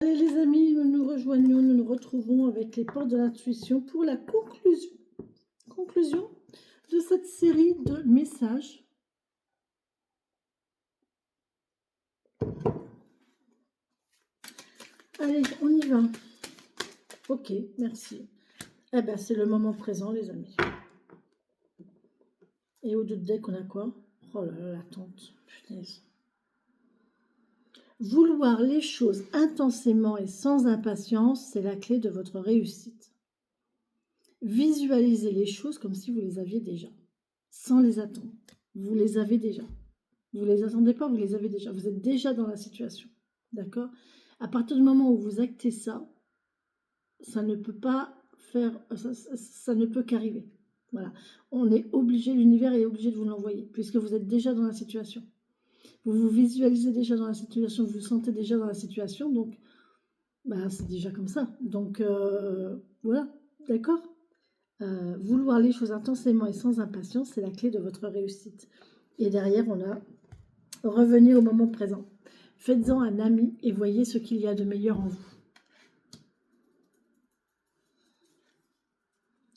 Allez les amis, nous nous rejoignons, nous nous retrouvons avec les portes de l'intuition pour la conclusion de cette série de messages. Allez, on y va. Ok, merci. Eh ben, c'est le moment présent, les amis. Et au-dessus de deck, on a quoi? Oh là là, l'attente. Punaise. Vouloir les choses intensément et sans impatience, c'est la clé de votre réussite. Visualisez les choses comme si vous les aviez déjà, sans les attendre. Vous les avez déjà. Vous ne les attendez pas, vous les avez déjà. Vous êtes déjà dans la situation. D'accord? À partir du moment où vous actez ça, ça ne peut pas faire, ça ne peut qu'arriver. Voilà. On est obligé, l'univers est obligé de vous l'envoyer, puisque vous êtes déjà dans la situation. Vous vous visualisez déjà dans la situation, vous vous sentez déjà dans la situation, donc bah, c'est déjà comme ça. Donc voilà, d'accord? Vouloir les choses intensément et sans impatience, c'est la clé de votre réussite. Et derrière, on a revenez au moment présent. Faites-en un ami et voyez ce qu'il y a de meilleur en vous.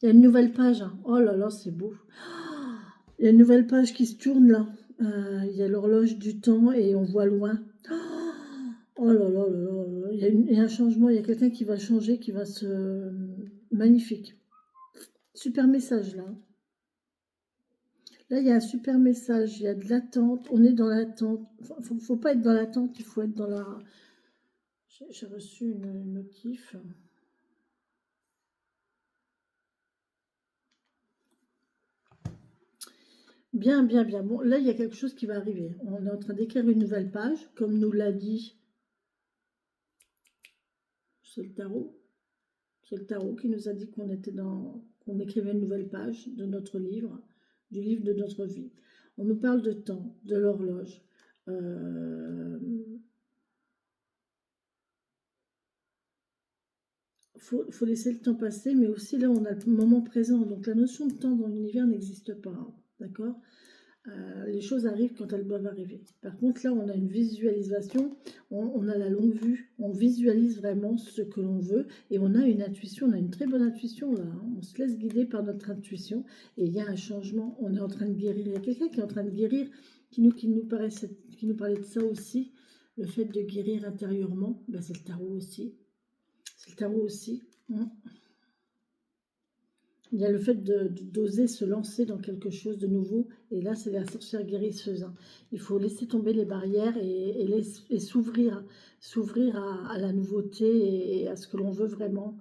Il y a une nouvelle page. Hein. Oh là là, c'est beau. Il y a une nouvelle page qui se tourne là. Il y a l'horloge du temps et on voit loin. Oh là là là là. Il y a un changement. Il y a quelqu'un qui va changer, qui va se... Magnifique. Super message là. Là, il y a un super message. Il y a de l'attente. On est dans l'attente. Faut pas être dans l'attente. Il faut être dans la... J'ai reçu une notif. Bien, bien, bien. Bon, là, il y a quelque chose qui va arriver. On est en train d'écrire une nouvelle page, comme nous l'a dit. C'est le tarot. C'est le tarot qui nous a dit qu'on écrivait une nouvelle page de notre livre, du livre de notre vie. On nous parle de temps, de l'horloge. Faut laisser le temps passer, mais aussi là, on a le moment présent. Donc, la notion de temps dans l'univers n'existe pas. Hein, d'accord? Les choses arrivent quand elles doivent arriver. Par contre, là, on a une visualisation, on a la longue vue, on visualise vraiment ce que l'on veut et on a une intuition, on a une très bonne intuition là. Hein. On se laisse guider par notre intuition et il y a un changement. On est en train de guérir. Il y a quelqu'un qui est en train de guérir, qui nous parlait de ça aussi, le fait de guérir intérieurement. Ben, c'est le tarot aussi. C'est le tarot aussi. Il y a le fait d'oser se lancer dans quelque chose de nouveau. Et là, c'est la sorcière guérisseuse. Hein. Il faut laisser tomber les barrières et s'ouvrir à la nouveauté et à ce que l'on veut vraiment.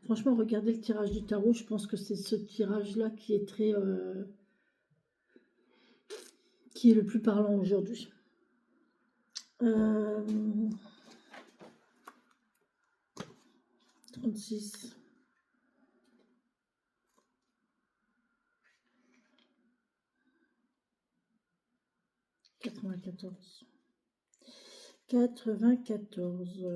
Franchement, regardez le tirage du tarot. Je pense que c'est ce tirage-là qui est qui est le plus parlant aujourd'hui. 36. 94. 94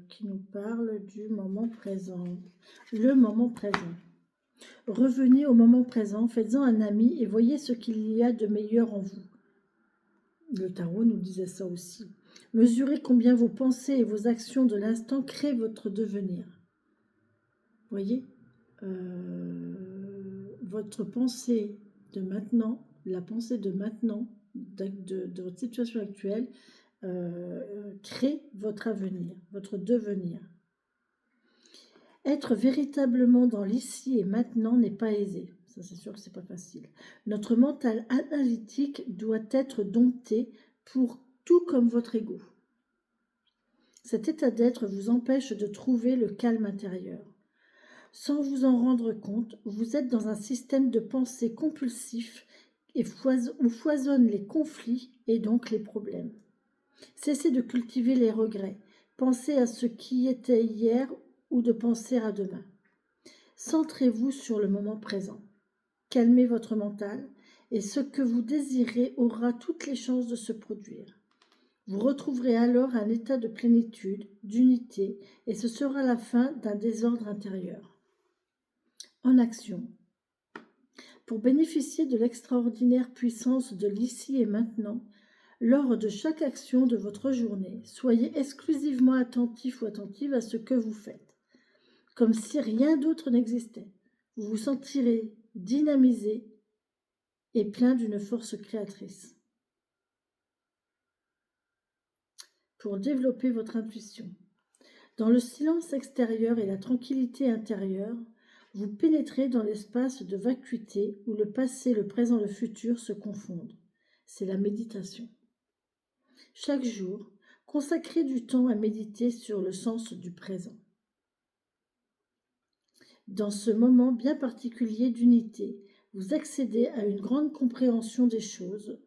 qui nous parle du moment présent. Le moment présent. Revenez au moment présent, faites-en un ami et voyez ce qu'il y a de meilleur en vous. Le tarot nous disait ça aussi. Mesurez combien vos pensées et vos actions de l'instant créent votre devenir. Voyez, votre pensée de maintenant, la pensée de maintenant, de votre situation actuelle, crée votre avenir, votre devenir. Être véritablement dans l'ici et maintenant n'est pas aisé. Ça, c'est sûr que c'est pas facile. Notre mental analytique doit être dompté pour tout comme votre ego. Cet état d'être vous empêche de trouver le calme intérieur. Sans vous en rendre compte, vous êtes dans un système de pensée compulsif où foisonnent les conflits et donc les problèmes. Cessez de cultiver les regrets. Pensez à ce qui était hier ou de penser à demain. Centrez-vous sur le moment présent. Calmez votre mental et ce que vous désirez aura toutes les chances de se produire. Vous retrouverez alors un état de plénitude, d'unité et ce sera la fin d'un désordre intérieur. En action. Pour bénéficier de l'extraordinaire puissance de l'ici et maintenant, Lors de chaque action de votre journée, soyez exclusivement attentif ou attentive à ce que vous faites, comme si rien d'autre n'existait. Vous vous sentirez dynamisé et plein d'une force créatrice. Pour développer votre intuition. Dans le silence extérieur et la tranquillité intérieure, vous pénétrez dans l'espace de vacuité où le passé, le présent, le futur se confondent. C'est la méditation. Chaque jour, consacrez du temps à méditer sur le sens du présent. Dans ce moment bien particulier d'unité, vous accédez à une grande compréhension des choses,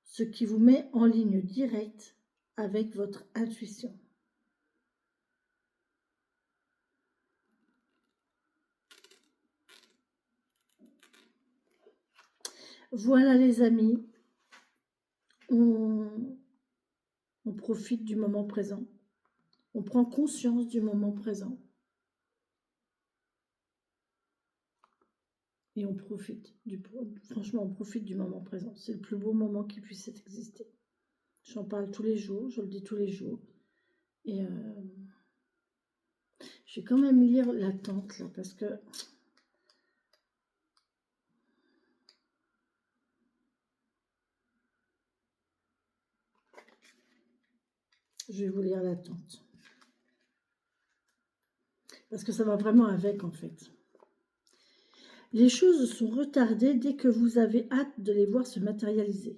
ce qui vous met en ligne directe avec votre intuition. Voilà les amis, on profite du moment présent, on prend conscience du moment présent et on profite, franchement on profite du moment présent, c'est le plus beau moment qui puisse exister. J'en parle tous les jours, je le dis tous les jours et je vais quand même lire l'attente là parce que je vais vous lire l'attente. Parce que ça va vraiment avec, en fait. Les choses sont retardées dès que vous avez hâte de les voir se matérialiser.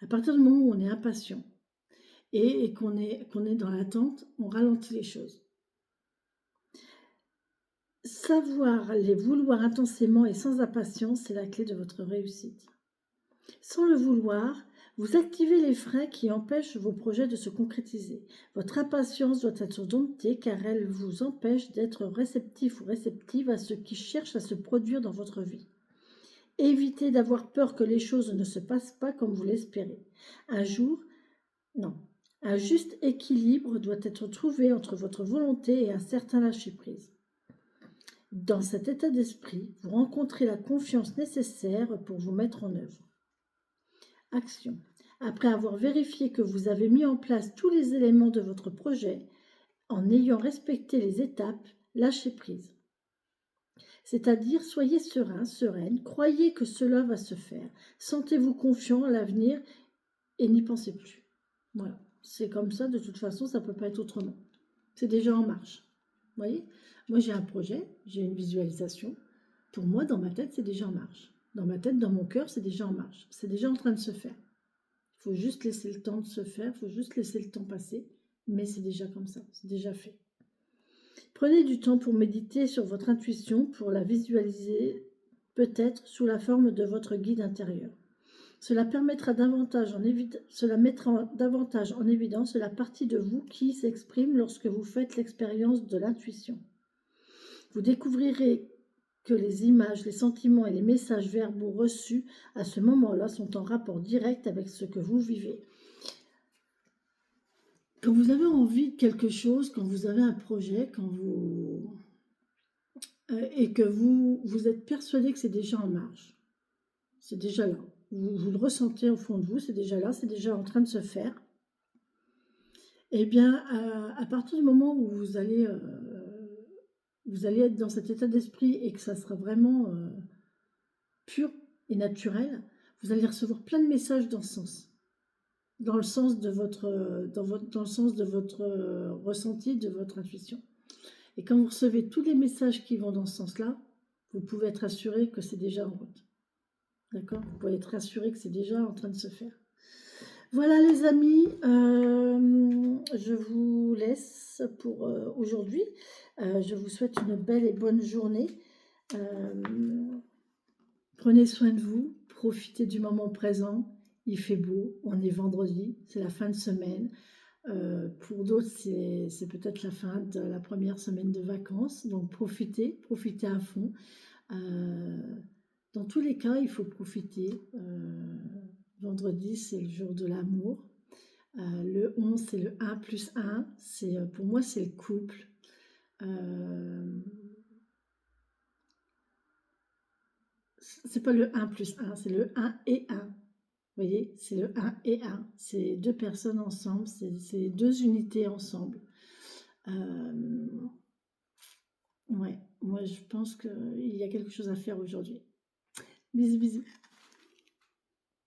À partir du moment où on est impatient et qu'on est dans l'attente, on ralentit les choses. Savoir les vouloir intensément et sans impatience, c'est la clé de votre réussite. Sans le vouloir, vous activez les freins qui empêchent vos projets de se concrétiser. Votre impatience doit être domptée car elle vous empêche d'être réceptif ou réceptive à ce qui cherche à se produire dans votre vie. Évitez d'avoir peur que les choses ne se passent pas comme vous l'espérez. Un juste équilibre doit être trouvé entre votre volonté et un certain lâcher-prise. Dans cet état d'esprit, vous rencontrez la confiance nécessaire pour vous mettre en œuvre. Action. Après avoir vérifié que vous avez mis en place tous les éléments de votre projet, en ayant respecté les étapes, lâchez prise. C'est-à-dire, soyez serein, sereine, croyez que cela va se faire, sentez-vous confiant à l'avenir et n'y pensez plus. Voilà, c'est comme ça, de toute façon, ça ne peut pas être autrement. C'est déjà en marche. Vous voyez, moi j'ai un projet, j'ai une visualisation. Pour moi, dans ma tête, c'est déjà en marche. Dans ma tête, dans mon cœur, c'est déjà en marche. C'est déjà en train de se faire. Il faut juste laisser le temps de se faire, il faut juste laisser le temps passer, mais c'est déjà comme ça, c'est déjà fait. Prenez du temps pour méditer sur votre intuition, pour la visualiser, peut-être sous la forme de votre guide intérieur. Cela mettra davantage en évidence la partie de vous qui s'exprime lorsque vous faites l'expérience de l'intuition. Vous découvrirez que les images, les sentiments et les messages verbaux reçus à ce moment-là sont en rapport direct avec ce que vous vivez. Quand vous avez envie de quelque chose, quand vous avez un projet, et que vous êtes persuadé que c'est déjà en marche, c'est déjà là. Vous le ressentez au fond de vous, c'est déjà là, c'est déjà en train de se faire. Eh bien, à partir du moment où vous allez être dans cet état d'esprit et que ça sera vraiment pur et naturel, vous allez recevoir plein de messages dans ce sens, dans le sens de votre ressenti, de votre intuition. Et quand vous recevez tous les messages qui vont dans ce sens-là, vous pouvez être assuré que c'est déjà en route. D'accord? Vous pouvez être assuré que c'est déjà en train de se faire. Voilà les amis, je vous laisse pour aujourd'hui. Je vous souhaite une belle et bonne journée. Prenez soin de vous, profitez du moment présent. Il fait beau, on est vendredi, c'est la fin de semaine. Pour d'autres, c'est peut-être la fin de la première semaine de vacances. Donc profitez à fond. Dans tous les cas, il faut profiter. Vendredi, c'est le jour de l'amour. Le 11, c'est le 1 plus 1. Pour moi, c'est le couple. C'est pas le 1 plus 1, c'est le 1 et 1. Vous voyez, c'est le un et un. C'est deux personnes ensemble, c'est deux unités ensemble. Ouais, moi je pense qu'il y a quelque chose à faire aujourd'hui. Bisous, bisous.